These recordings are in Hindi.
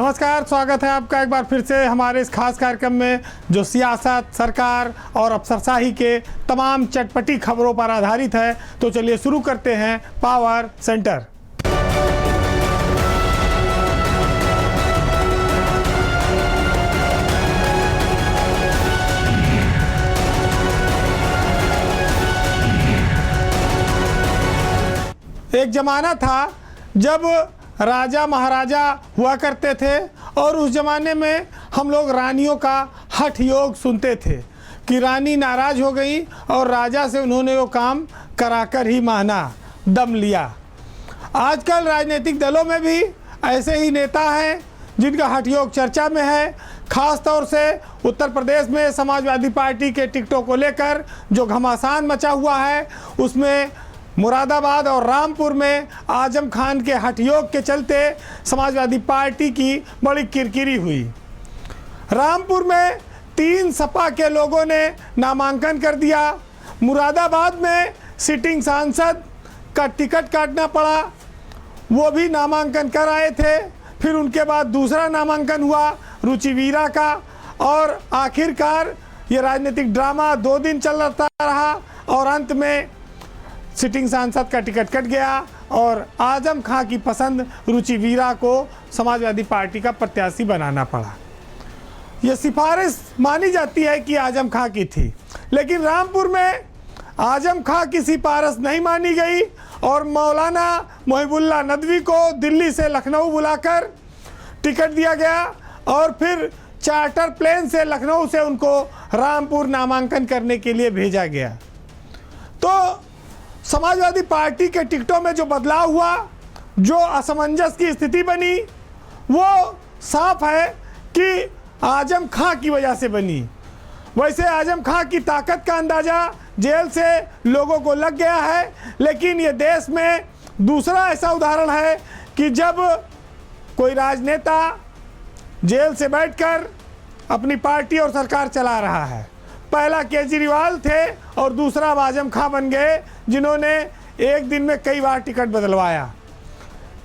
नमस्कार, स्वागत है आपका एक बार फिर से हमारे इस खास कार्यक्रम में जो सियासत, सरकार और अफसरशाही के तमाम चटपटी खबरों पर आधारित है। तो चलिए शुरू करते हैं पावर सेंटर। एक ज़माना था जब राजा महाराजा हुआ करते थे और उस ज़माने में हम लोग रानियों का हठ योग सुनते थे कि रानी नाराज़ हो गई और राजा से उन्होंने वो काम कराकर ही माना, दम लिया। आजकल राजनीतिक दलों में भी ऐसे ही नेता हैं जिनका हठ योग चर्चा में है। ख़ास तौर से उत्तर प्रदेश में समाजवादी पार्टी के टिकटों को लेकर जो घमासान मचा हुआ है, उसमें मुरादाबाद और रामपुर में आजम खान के हठ योग के चलते समाजवादी पार्टी की बड़ी किरकिरी हुई। रामपुर में 3 सपा के लोगों ने नामांकन कर दिया। मुरादाबाद में सिटिंग सांसद का टिकट काटना पड़ा, वो भी नामांकन कर आए थे। फिर उनके बाद दूसरा नामांकन हुआ रुचि वीरा का, और आखिरकार ये राजनीतिक ड्रामा 2 दिन चलता रहा और अंत में सिटिंग सांसद का टिकट कट गया और आजम खां की पसंद रुचि वीरा को समाजवादी पार्टी का प्रत्याशी बनाना पड़ा। यह सिफारिश मानी जाती है कि आजम खां की थी, लेकिन रामपुर में आजम खां की सिफारिश नहीं मानी गई और मौलाना मोहिबुल्लाह नदवी को दिल्ली से लखनऊ बुलाकर टिकट दिया गया और फिर चार्टर प्लेन से लखनऊ से उनको रामपुर नामांकन करने के लिए भेजा गया। तो समाजवादी पार्टी के टिकटों में जो बदलाव हुआ, जो असमंजस की स्थिति बनी, वो साफ है कि आजम खां की वजह से बनी। वैसे आजम खां की ताकत का अंदाज़ा जेल से लोगों को लग गया है, लेकिन ये देश में दूसरा ऐसा उदाहरण है कि जब कोई राजनेता जेल से बैठकर अपनी पार्टी और सरकार चला रहा है। पहला केजरीवाल थे और दूसरा आजम खां बन गए, जिन्होंने एक दिन में कई बार टिकट बदलवाया।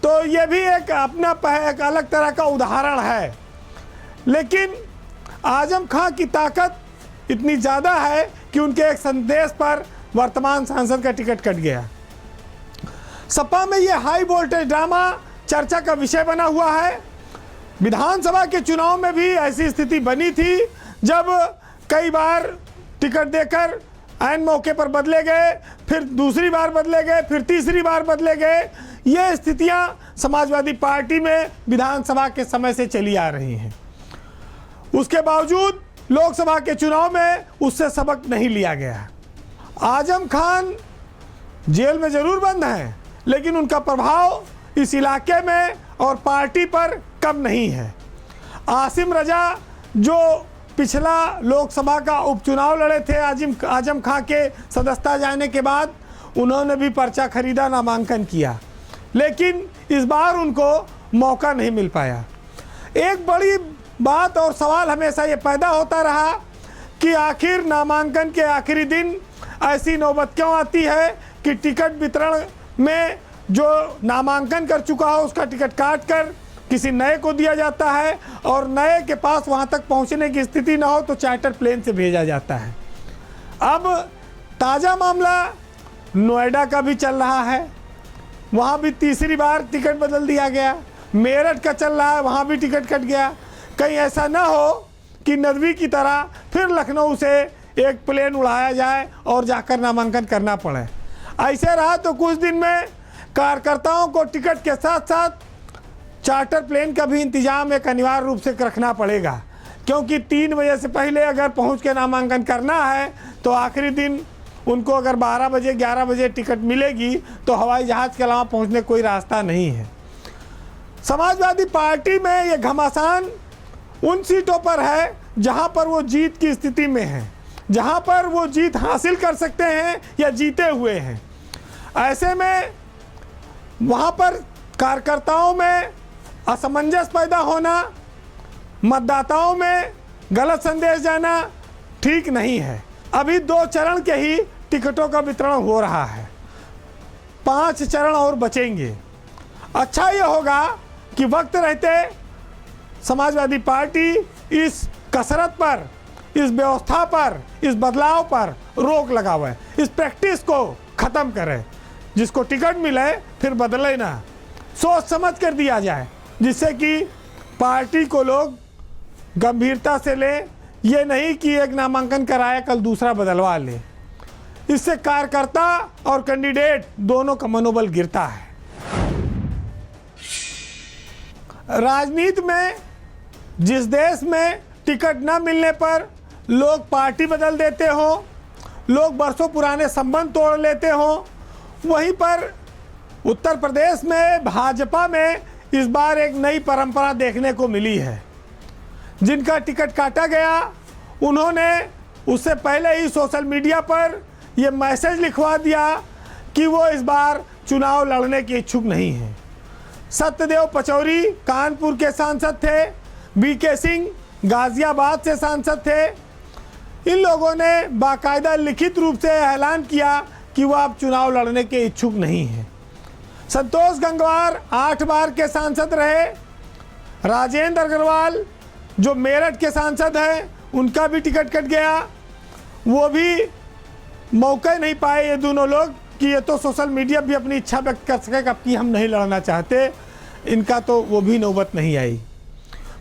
तो ये भी एक अपना एक अलग तरह का उदाहरण है। लेकिन आजम खां की ताकत इतनी ज़्यादा है कि उनके एक संदेश पर वर्तमान सांसद का टिकट कट गया। सपा में ये हाई वोल्टेज ड्रामा चर्चा का विषय बना हुआ है। विधानसभा के चुनाव में भी ऐसी स्थिति बनी थी, जब कई बार टिकट देकर ऐन मौके पर बदले गए, फिर दूसरी बार बदले गए, फिर तीसरी बार बदले गए। ये स्थितियां समाजवादी पार्टी में विधानसभा के समय से चली आ रही हैं। उसके बावजूद लोकसभा के चुनाव में उससे सबक नहीं लिया गया। आजम खान जेल में ज़रूर बंद हैं, लेकिन उनका प्रभाव इस इलाके में और पार्टी पर कम नहीं है। आसिम रजा जो पिछला लोकसभा का उपचुनाव लड़े थे आजम खां के सदस्यता जाने के बाद, उन्होंने भी पर्चा खरीदा, नामांकन किया, लेकिन इस बार उनको मौका नहीं मिल पाया। एक बड़ी बात और सवाल हमेशा ये पैदा होता रहा कि आखिर नामांकन के आखिरी दिन ऐसी नौबत क्यों आती है कि टिकट वितरण में जो नामांकन कर चुका हो उसका टिकट काट कर किसी नए को दिया जाता है, और नए के पास वहाँ तक पहुँचने की स्थिति ना हो तो चार्टर प्लेन से भेजा जाता है। अब ताज़ा मामला नोएडा का भी चल रहा है, वहाँ भी तीसरी बार टिकट बदल दिया गया। मेरठ का चल रहा है, वहाँ भी टिकट कट गया। कहीं ऐसा ना हो कि नदवी की तरह फिर लखनऊ से एक प्लेन उड़ाया जाए और जाकर नामांकन करना पड़े। ऐसे रहा तो कुछ दिन में कार्यकर्ताओं को टिकट के साथ साथ चार्टर प्लेन का भी इंतजाम एक अनिवार्य रूप से रखना पड़ेगा, क्योंकि 3 बजे से पहले अगर पहुंच के नामांकन करना है तो आखिरी दिन उनको अगर 12 बजे 11 बजे टिकट मिलेगी तो हवाई जहाज़ के अलावा पहुंचने कोई रास्ता नहीं है। समाजवादी पार्टी में ये घमासान उन सीटों पर है जहां पर वो जीत की स्थिति में है, जहां पर वो जीत हासिल कर सकते हैं या जीते हुए हैं। ऐसे में वहां पर कार्यकर्ताओं में असमंजस पैदा होना, मतदाताओं में गलत संदेश जाना ठीक नहीं है। अभी 2 चरण के ही टिकटों का वितरण हो रहा है, 5 चरण और बचेंगे। अच्छा ये होगा कि वक्त रहते समाजवादी पार्टी इस कसरत पर, इस व्यवस्था पर, इस बदलाव पर रोक लगा हुआ है। इस प्रैक्टिस को ख़त्म करे। जिसको टिकट मिले फिर बदले ना, सोच समझ कर दिया जाए, जिससे कि पार्टी को लोग गंभीरता से ले। ये नहीं कि एक नामांकन कराया कल दूसरा बदलवा ले। इससे कार्यकर्ता और कैंडिडेट दोनों का मनोबल गिरता है। राजनीति में जिस देश में टिकट न मिलने पर लोग पार्टी बदल देते हो, लोग बरसों पुराने संबंध तोड़ लेते हो, वहीं पर उत्तर प्रदेश में भाजपा में इस बार एक नई परंपरा देखने को मिली है। जिनका टिकट काटा गया उन्होंने उससे पहले ही सोशल मीडिया पर यह मैसेज लिखवा दिया कि वो इस बार चुनाव लड़ने के इच्छुक नहीं हैं। सत्यदेव पचौरी कानपुर के सांसद थे, बीके सिंह गाजियाबाद से सांसद थे। इन लोगों ने बाकायदा लिखित रूप से ऐलान किया कि वो अब चुनाव लड़ने के इच्छुक नहीं हैं। संतोष गंगवार 8 बार के सांसद रहे। राजेंद्र अग्रवाल जो मेरठ के सांसद हैं, उनका भी टिकट कट गया। वो भी मौका नहीं पाए ये दोनों लोग कि ये तो सोशल मीडिया भी अपनी इच्छा व्यक्त कर सके कि हम नहीं लड़ना चाहते। इनका तो वो भी नौबत नहीं आई।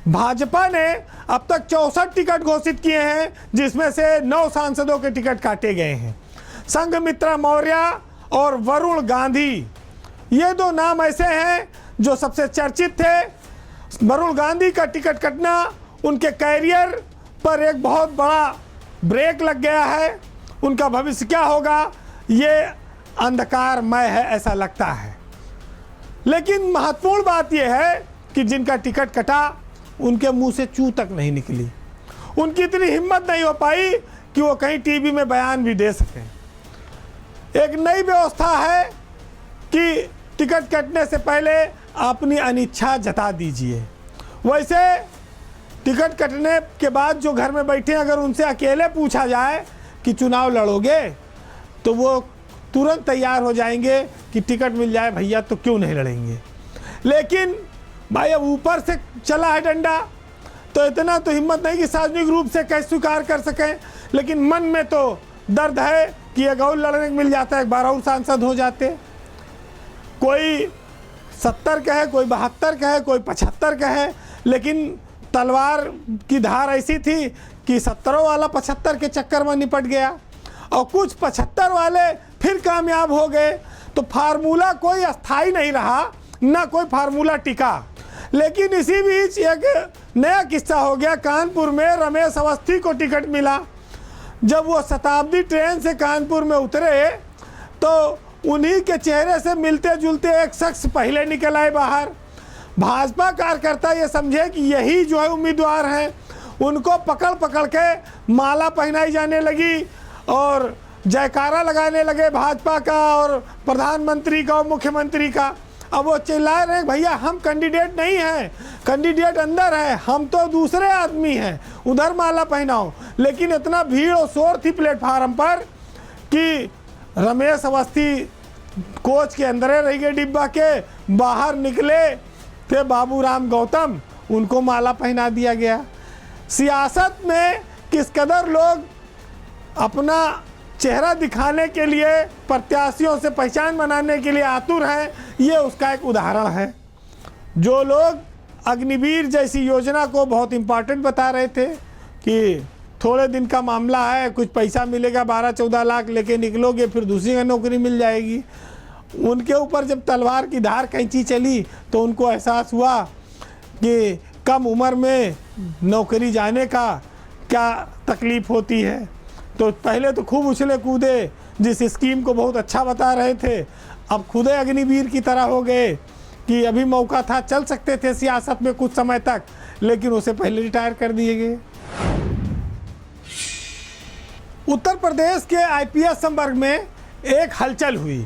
भाजपा ने अब तक 64 टिकट घोषित किए हैं, जिसमें से 9 सांसदों के टिकट काटे गए हैं। संघमित्रा मौर्य और वरुण गांधी, ये 2 नाम ऐसे हैं जो सबसे चर्चित थे। वरुण गांधी का टिकट कटना उनके कैरियर पर एक बहुत बड़ा ब्रेक लग गया है। उनका भविष्य क्या होगा ये अंधकारमय है, ऐसा लगता है। लेकिन महत्वपूर्ण बात यह है कि जिनका टिकट कटा उनके मुंह से चू तक नहीं निकली। उनकी इतनी हिम्मत नहीं हो पाई कि वो कहीं टीवी में बयान भी दे सकें। एक नई व्यवस्था है कि टिकट कटने से पहले अपनी अनिच्छा जता दीजिए। वैसे टिकट कटने के बाद जो घर में बैठे अगर उनसे अकेले पूछा जाए कि चुनाव लड़ोगे तो वो तुरंत तैयार हो जाएंगे कि टिकट मिल जाए भैया तो क्यों नहीं लड़ेंगे। लेकिन भाई अब ऊपर से चला है डंडा, तो इतना तो हिम्मत नहीं कि सार्वजनिक रूप से कैसे स्वीकार कर सकें। लेकिन मन में तो दर्द है कि एक और लड़ने को मिल जाता है, एक बार और सांसद हो जाते। कोई 70 का है, कोई 72 का है, कोई 75 का है, लेकिन तलवार की धार ऐसी थी कि 70 वाला 75 के चक्कर में निपट गया और कुछ 75 वाले फिर कामयाब हो गए। तो फार्मूला कोई अस्थाई नहीं रहा, ना कोई फार्मूला टिका। लेकिन इसी बीच एक नया किस्सा हो गया। कानपुर में रमेश अवस्थी को टिकट मिला। जब वो शताब्दी ट्रेन से कानपुर में उतरे तो उन्हीं के चेहरे से मिलते जुलते एक शख्स पहले निकल आए बाहर। भाजपा कार्यकर्ता ये समझे कि यही जो है उम्मीदवार हैं। उनको पकड़ पकड़ के माला पहनाई जाने लगी और जयकारा लगाने लगे भाजपा का और प्रधानमंत्री का और मुख्यमंत्री का। अब वो चिल्ला रहे भैया हम कैंडिडेट नहीं हैं, कैंडिडेट अंदर है, हम तो दूसरे आदमी हैं, उधर माला पहनाओ। लेकिन इतना भीड़ और शोर थी प्लेटफार्म पर कि रमेश अवस्थी कोच के अंदर रह गए, डिब्बा के बाहर निकले थे बाबूराम गौतम, उनको माला पहना दिया गया। सियासत में किस कदर लोग अपना चेहरा दिखाने के लिए, प्रत्याशियों से पहचान बनाने के लिए आतुर हैं, ये उसका एक उदाहरण है। जो लोग अग्निवीर जैसी योजना को बहुत इम्पॉर्टेंट बता रहे थे कि थोड़े दिन का मामला है, कुछ पैसा मिलेगा, 12-14 लाख लेके निकलोगे फिर दूसरी नौकरी मिल जाएगी, उनके ऊपर जब तलवार की धार कैंची चली तो उनको एहसास हुआ कि कम उम्र में नौकरी जाने का क्या तकलीफ़ होती है। तो पहले तो खूब उछले कूदे, जिस स्कीम को बहुत अच्छा बता रहे थे, अब खुदे अग्निवीर की तरह हो गए कि अभी मौका था, चल सकते थे सियासत में कुछ समय तक, लेकिन उसे पहले रिटायर कर दिए गए। उत्तर प्रदेश के आईपीएस संवर्ग में एक हलचल हुई।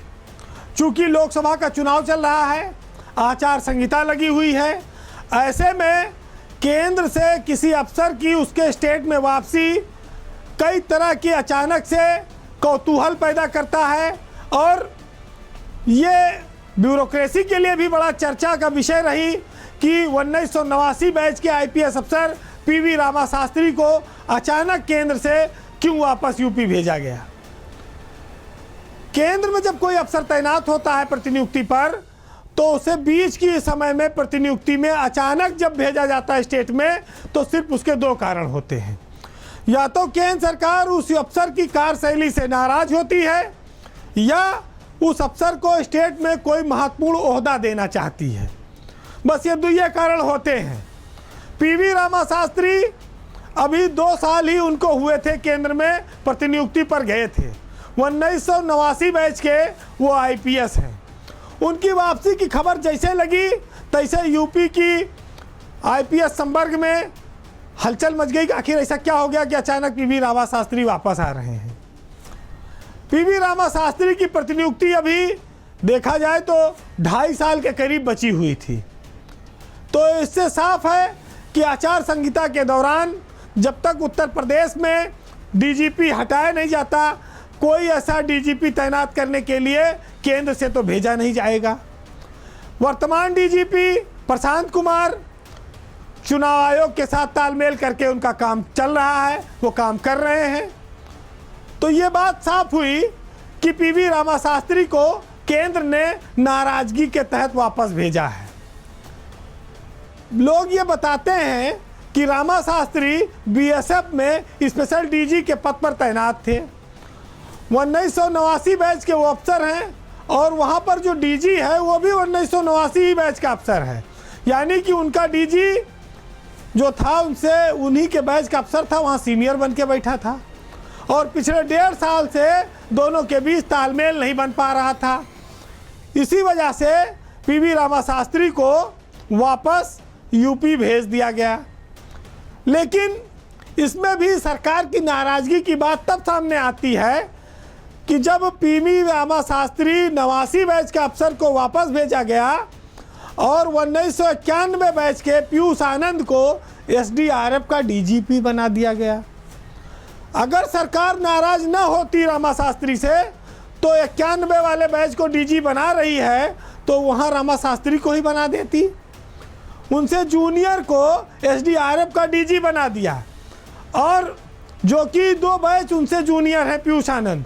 चूंकि लोकसभा का चुनाव चल रहा है, आचार संहिता लगी हुई है, ऐसे में केंद्र से किसी अफसर की उसके स्टेट में वापसी कई तरह की अचानक से कौतूहल पैदा करता है और ये ब्यूरोक्रेसी के लिए भी बड़ा चर्चा का विषय रही कि 1989 बैच के आईपीएस अफसर पीवी रामा शास्त्री को अचानक केंद्र से क्यों वापस यूपी भेजा गया। केंद्र में जब कोई अफसर तैनात होता है प्रतिनियुक्ति पर, तो उसे बीच की समय में प्रतिनियुक्ति में अचानक जब भेजा जाता है स्टेट में, तो सिर्फ उसके दो कारण होते हैं। या तो केंद्र सरकार उस अफसर की कार्यशैली से नाराज होती है, या उस अफसर को स्टेट में कोई महत्वपूर्ण ओहदा देना चाहती है। बस ये दो कारण होते हैं। पीवी रामा शास्त्री अभी 2 साल ही उनको हुए थे, केंद्र में प्रतिनियुक्ति पर गए थे। 1989 बैच के वो आईपीएस हैं। उनकी वापसी की खबर जैसे लगी तैसे यूपी की आईपीएस संवर्ग में हलचल मच गई कि आखिर ऐसा क्या हो गया कि अचानक पीवी रामा शास्त्री वापस आ रहे हैं। पीवी रामा शास्त्री की प्रतिनियुक्ति अभी देखा जाए तो 2.5 साल के करीब बची हुई थी। तो इससे साफ है कि आचार संहिता के दौरान जब तक उत्तर प्रदेश में डीजीपी हटाया नहीं जाता, कोई ऐसा डीजीपी तैनात करने के लिए केंद्र से तो भेजा नहीं जाएगा। वर्तमान डीजीपी प्रशांत कुमार चुनाव आयोग के साथ तालमेल करके उनका काम चल रहा है, वो काम कर रहे हैं। तो ये बात साफ हुई कि पीवी रामा शास्त्री को केंद्र ने नाराजगी के तहत वापस भेजा है। लोग ये बताते हैं कि रामा शास्त्री बीएसएफ में स्पेशल डीजी के पद पर तैनात थे। 1989 बैच के वो अफसर हैं, और वहाँ पर जो डीजी है वो भी 1989 बैच का अफसर है। यानी कि उनका डीजी जो था उनसे उन्हीं के बैच का अफसर था, वहाँ सीनियर बन के बैठा था। और पिछले 1.5 साल से दोनों के बीच तालमेल नहीं बन पा रहा था। इसी वजह से पीवी रामा शास्त्री को वापस यूपी भेज दिया गया। लेकिन इसमें भी सरकार की नाराज़गी की बात तब सामने आती है कि जब पीवी रामा शास्त्री 89 बैच के अफसर को वापस भेजा गया और 1991 बैच के पीयूष आनंद को एसडीआरएफ का डीजीपी बना दिया गया। अगर सरकार नाराज न होती रामा शास्त्री से, तो 91 वाले बैच को डीजी बना रही है तो वहाँ रामा शास्त्री को ही बना देती। उनसे जूनियर को एसडीआरएफ का डीजी बना दिया, और जो कि 2 बैच उनसे जूनियर है पीयूष आनंद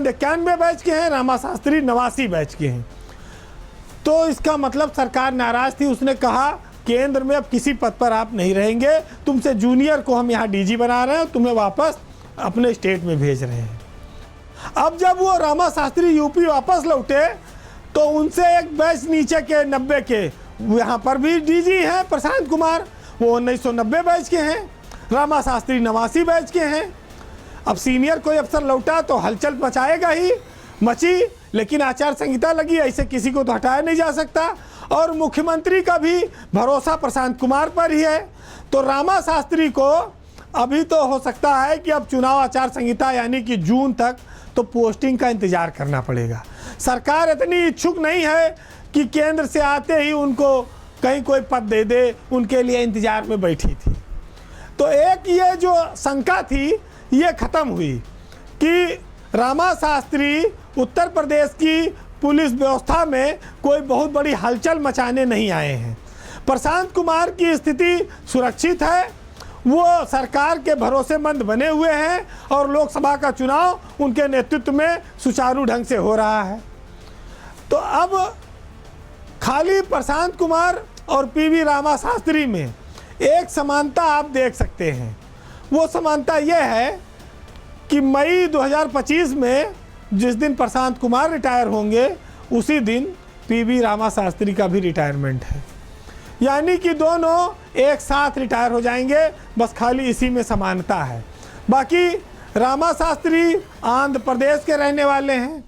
91 बैच के हैं, रामा शास्त्री 89 बैच के हैं। तो इसका मतलब सरकार नाराज थी। उसने कहा केंद्र में अब किसी पद पर आप नहीं रहेंगे, तुमसे जूनियर को हम यहाँ डीजी बना रहे हैं, तुम्हें वापस अपने स्टेट में भेज रहे हैं। अब जब वो रामा शास्त्री यूपी वापस लौटे तो उनसे एक बैच नीचे के 90 के यहाँ पर भी डीजी हैं प्रशांत कुमार, वो 1990 बैच के हैं। रामा शास्त्री 89 बैच के हैं। अब सीनियर कोई अफसर लौटा तो हलचल मचाएगा ही, मची। लेकिन आचार संहिता लगी, ऐसे किसी को तो हटाया नहीं जा सकता। और मुख्यमंत्री का भी भरोसा प्रशांत कुमार पर ही है। तो रामा शास्त्री को अभी तो हो सकता है कि अब चुनाव आचार संहिता यानी कि जून तक तो पोस्टिंग का इंतज़ार करना पड़ेगा। सरकार इतनी इच्छुक नहीं है कि केंद्र से आते ही उनको कहीं कोई पद दे दे, उनके लिए इंतज़ार में बैठी थी। तो एक ये जो शंका थी ये ख़त्म हुई कि रामा शास्त्री उत्तर प्रदेश की पुलिस व्यवस्था में कोई बहुत बड़ी हलचल मचाने नहीं आए हैं। प्रशांत कुमार की स्थिति सुरक्षित है, वो सरकार के भरोसेमंद बने हुए हैं और लोकसभा का चुनाव उनके नेतृत्व में सुचारू ढंग से हो रहा है। तो अब खाली प्रशांत कुमार और पीवी रामा शास्त्री में एक समानता आप देख सकते हैं। वो समानता यह है कि मई 2025 में जिस दिन प्रशांत कुमार रिटायर होंगे उसी दिन पीवी रामा शास्त्री का भी रिटायरमेंट है। यानी कि दोनों एक साथ रिटायर हो जाएंगे, बस खाली इसी में समानता है। बाकी रामा शास्त्री आंध्र प्रदेश के रहने वाले हैं,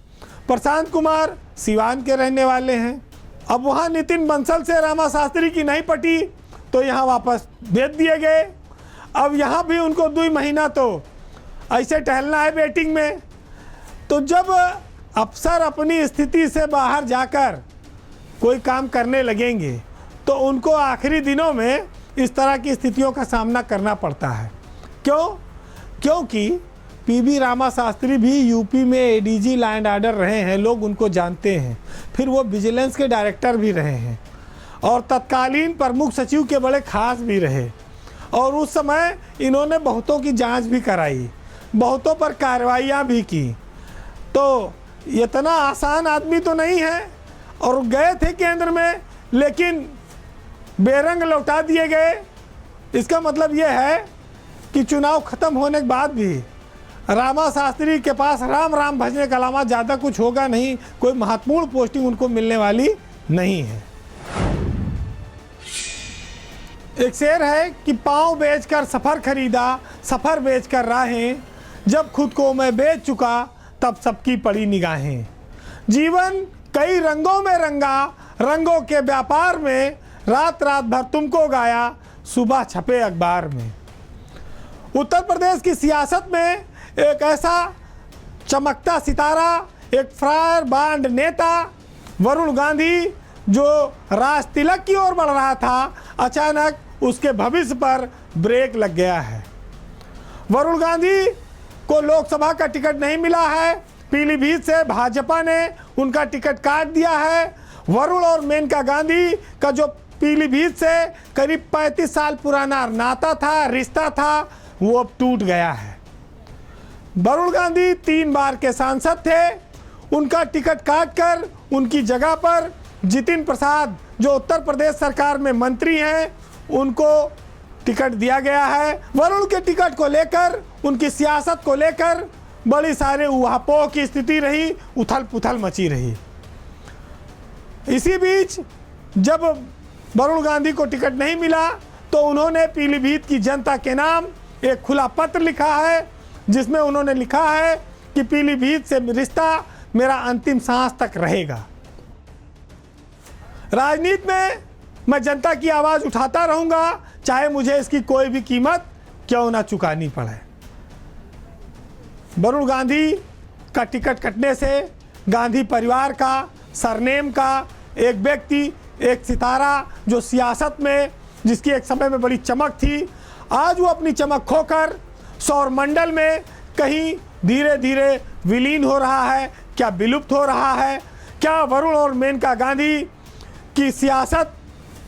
प्रशांत कुमार सिवान के रहने वाले हैं। अब वहाँ नितिन बंसल से रामा शास्त्री की नहीं पटी तो यहाँ वापस भेज दिए गए। अब यहाँ भी उनको 2 महीना तो ऐसे टहलना है वेटिंग में। तो जब अफसर अपनी स्थिति से बाहर जाकर कोई काम करने लगेंगे तो उनको आखिरी दिनों में इस तरह की स्थितियों का सामना करना पड़ता है। क्यों? क्योंकि पीवी रामा शास्त्री भी यूपी में एडीजी लैंड ऑर्डर रहे हैं, लोग उनको जानते हैं। फिर वो विजिलेंस के डायरेक्टर भी रहे हैं और तत्कालीन प्रमुख सचिव के बड़े खास भी रहे। और उस समय इन्होंने बहुतों की जांच भी कराई, बहुतों पर कार्रवाइयाँ भी की। तो इतना आसान आदमी तो नहीं है। और गए थे केंद्र में, लेकिन बेरंग लौटा दिए गए। इसका मतलब यह है कि चुनाव खत्म होने के बाद भी रामा शास्त्री के पास राम राम भजने के अलावा ज़्यादा कुछ होगा नहीं, कोई महत्वपूर्ण पोस्टिंग उनको मिलने वाली नहीं है। एक शेर है कि पाँव बेचकर सफ़र खरीदा, सफ़र बेचकर राहें, जब खुद को मैं बेच चुका तब सबकी पड़ी निगाहें। जीवन कई रंगों में रंगा, रंगों के व्यापार में, रात रात भर तुमको गाया, सुबह छपे अखबार में। उत्तर प्रदेश की सियासत में एक ऐसा चमकता सितारा, एक फायर ब्रांड नेता वरुण गांधी, जो राज तिलक की ओर बढ़ रहा था, अचानक उसके भविष्य पर ब्रेक लग गया है। वरुण गांधी को लोकसभा का टिकट नहीं मिला है। पीलीभीत से भाजपा ने उनका टिकट काट दिया है। वरुण और मेनका गांधी का जो पीलीभीत से करीब 35 साल पुराना नाता था, रिश्ता था, वो अब टूट गया है। वरुण गांधी 3 बार के सांसद थे। उनका टिकट काटकर उनकी जगह पर जितिन प्रसाद, जो उत्तर प्रदेश सरकार में मंत्री हैं, उनको टिकट दिया गया है। वरुण के टिकट को लेकर, उनकी सियासत को लेकर बड़ी सारे उहापोह की स्थिति रही, उथल पुथल मची रही। इसी बीच जब वरुण गांधी को टिकट नहीं मिला तो उन्होंने पीलीभीत की जनता के नाम एक खुला पत्र लिखा है, जिसमें उन्होंने लिखा है कि पीलीभीत से रिश्ता मेरा अंतिम सांस तक रहेगा। राजनीति में मैं जनता की आवाज़ उठाता रहूँगा, चाहे मुझे इसकी कोई भी कीमत क्यों ना चुकानी पड़े। वरुण गांधी का टिकट कटने से गांधी परिवार का, सरनेम का एक व्यक्ति, एक सितारा, जो सियासत में जिसकी एक समय में बड़ी चमक थी, आज वो अपनी चमक खोकर सौरमंडल में कहीं धीरे धीरे विलीन हो रहा है। क्या विलुप्त हो रहा है? क्या वरुण और मेनका गांधी की सियासत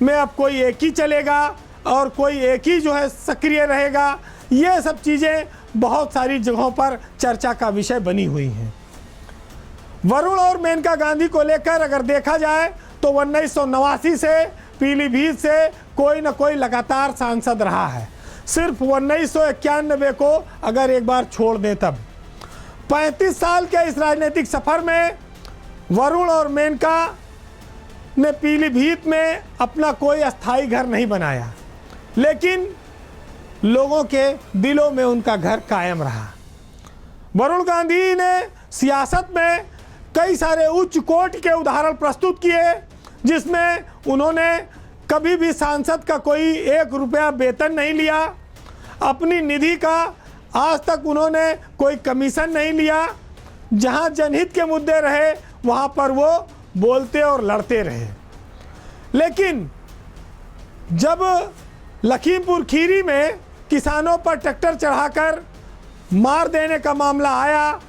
में अब कोई एक ही चलेगा और कोई एक ही जो है सक्रिय रहेगा? ये सब चीज़ें बहुत सारी जगहों पर चर्चा का विषय बनी हुई हैं। वरुण और मेनका गांधी को लेकर अगर देखा जाए तो 1989 से पीलीभीत से कोई न कोई लगातार सांसद रहा है। सिर्फ 1991 को अगर एक बार छोड़ दें तब 35 साल के इस राजनीतिक सफ़र में वरुण और मेनका ने पीलीभीत में अपना कोई अस्थाई घर नहीं बनाया, लेकिन लोगों के दिलों में उनका घर कायम रहा। वरुण गांधी ने सियासत में कई सारे उच्च कोटि के उदाहरण प्रस्तुत किए, जिसमें उन्होंने कभी भी सांसद का कोई 1 रुपया वेतन नहीं लिया। अपनी निधि का आज तक उन्होंने कोई कमीशन नहीं लिया। जहां जनहित के मुद्दे रहे वहां पर वो बोलते और लड़ते रहे। लेकिन जब लखीमपुर खीरी में किसानों पर ट्रैक्टर चढ़ाकर मार देने का मामला आया,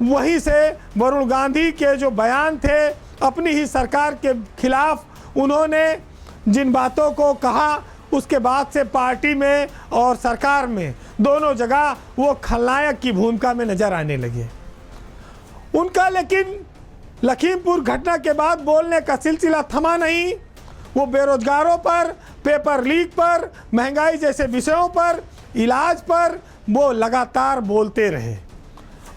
वहीं से वरुण गांधी के जो बयान थे अपनी ही सरकार के खिलाफ, उन्होंने जिन बातों को कहा, उसके बाद से पार्टी में और सरकार में दोनों जगह वो खलनायक की भूमिका में नजर आने लगे उनका। लेकिन लखीमपुर घटना के बाद बोलने का सिलसिला थमा नहीं। वो बेरोजगारों पर, पेपर लीक पर, महंगाई जैसे विषयों पर, इलाज पर वो लगातार बोलते रहे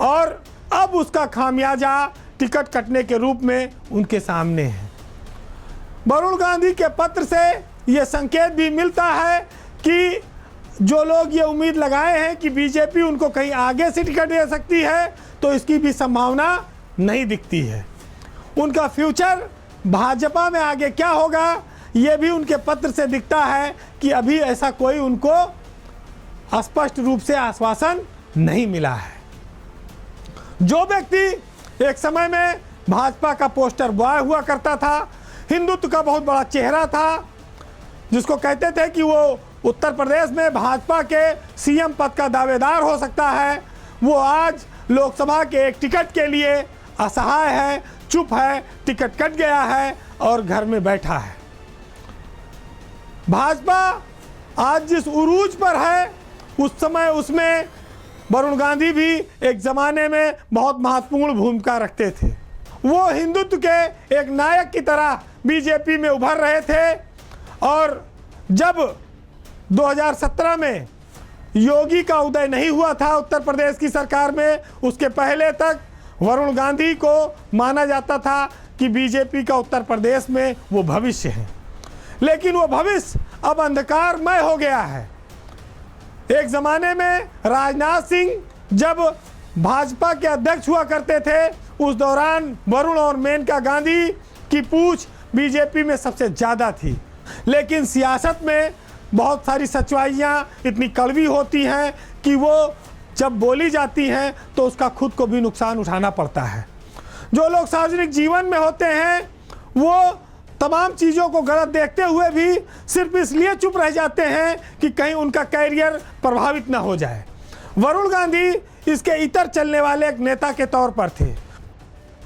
और अब उसका खामियाजा टिकट कटने के रूप में उनके सामने है। वरुण गांधी के पत्र से ये संकेत भी मिलता है कि जो लोग ये उम्मीद लगाए हैं कि बीजेपी उनको कहीं आगे से टिकट दे सकती है, तो इसकी भी संभावना नहीं दिखती है। उनका फ्यूचर भाजपा में आगे क्या होगा, ये भी उनके पत्र से दिखता है कि अभी ऐसा कोई उनको स्पष्ट रूप से आश्वासन नहीं मिला है। जो व्यक्ति एक समय में भाजपा का पोस्टर बॉय हुआ करता था, हिंदुत्व का बहुत बड़ा चेहरा था, जिसको कहते थे कि वो उत्तर प्रदेश में भाजपा के सीएम पद का दावेदार हो सकता है, वो आज लोकसभा के एक टिकट के लिए असहाय है, चुप है, टिकट कट गया है और घर में बैठा है। भाजपा आज जिस उरूज पर है, उस समय उसमें वरुण गांधी भी एक ज़माने में बहुत महत्वपूर्ण भूमिका रखते थे। वो हिंदुत्व के एक नायक की तरह बीजेपी में उभर रहे थे। और जब 2017 में योगी का उदय नहीं हुआ था उत्तर प्रदेश की सरकार में, उसके पहले तक वरुण गांधी को माना जाता था कि बीजेपी का उत्तर प्रदेश में वो भविष्य है। लेकिन वो भविष्य अब अंधकारमय हो गया है। एक ज़माने में राजनाथ सिंह जब भाजपा के अध्यक्ष हुआ करते थे, उस दौरान वरुण और मेनका गांधी की पूछ बीजेपी में सबसे ज़्यादा थी। लेकिन सियासत में बहुत सारी सच्चाइयाँ इतनी कड़वी होती हैं कि वो जब बोली जाती हैं तो उसका खुद को भी नुकसान उठाना पड़ता है। जो लोग सार्वजनिक जीवन में होते हैं वो तमाम चीज़ों को गलत देखते हुए भी सिर्फ इसलिए चुप रह जाते हैं कि कहीं उनका कैरियर प्रभावित ना हो जाए। वरुण गांधी इसके इतर चलने वाले एक नेता के तौर पर थे।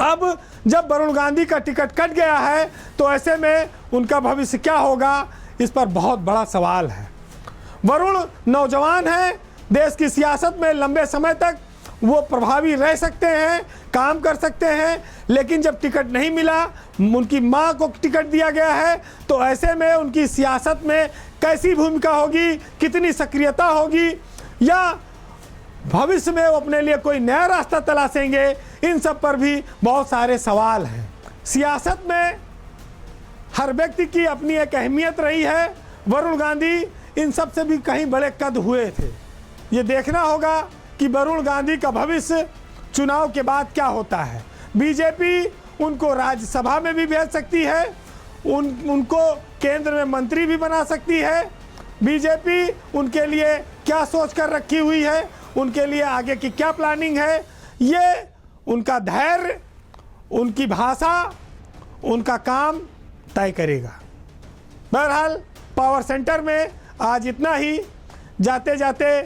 अब जब वरुण गांधी का टिकट कट गया है तो ऐसे में उनका भविष्य क्या होगा, इस पर बहुत बड़ा सवाल है। वरुण नौजवान हैं, देश की सियासत में लंबे समय तक वो प्रभावी रह सकते हैं, काम कर सकते हैं। लेकिन जब टिकट नहीं मिला, उनकी मां को टिकट दिया गया है, तो ऐसे में उनकी सियासत में कैसी भूमिका होगी, कितनी सक्रियता होगी, या भविष्य में वो अपने लिए कोई नया रास्ता तलाशेंगे, इन सब पर भी बहुत सारे सवाल हैं। सियासत में हर व्यक्ति की अपनी एक अहमियत रही है। वरुण गांधी इन सब से भी कहीं बड़े कद हुए थे। ये देखना होगा कि वरुण गांधी का भविष्य चुनाव के बाद क्या होता है। बीजेपी उनको राज्यसभा में भी भेज सकती है, उनको केंद्र में मंत्री भी बना सकती है। बीजेपी उनके लिए क्या सोच कर रखी हुई है, उनके लिए आगे की क्या प्लानिंग है, ये उनका धैर्य, उनकी भाषा, उनका काम तय करेगा। बहरहाल पावर सेंटर में आज इतना ही। जाते जाते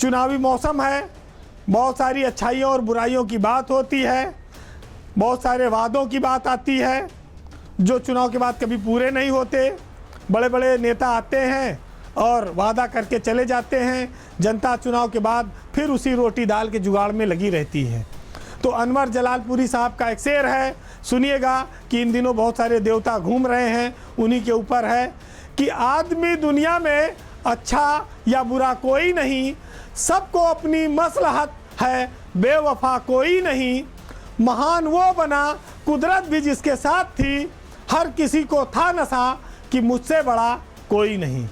चुनावी मौसम है, बहुत सारी अच्छाइयों और बुराइयों की बात होती है, बहुत सारे वादों की बात आती है जो चुनाव के बाद कभी पूरे नहीं होते। बड़े बड़े नेता आते हैं और वादा करके चले जाते हैं, जनता चुनाव के बाद फिर उसी रोटी दाल के जुगाड़ में लगी रहती है। तो अनवर जलालपुरी साहब का एक शेर है, सुनिएगा, कि इन दिनों बहुत सारे देवता घूम रहे हैं, उन्हीं के ऊपर है कि आदमी दुनिया में अच्छा या बुरा कोई नहीं, सबको अपनी मसलहत है, बेवफा कोई नहीं। महान वो बना कुदरत भी जिसके साथ थी, हर किसी को था नशा कि मुझसे बड़ा कोई नहीं।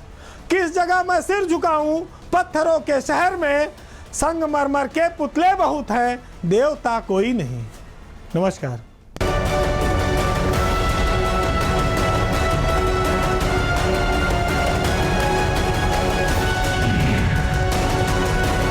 किस जगह मैं सिर झुकाऊं पत्थरों के शहर में, संगमरमर के पुतले बहुत हैं, देवता कोई नहीं। नमस्कार।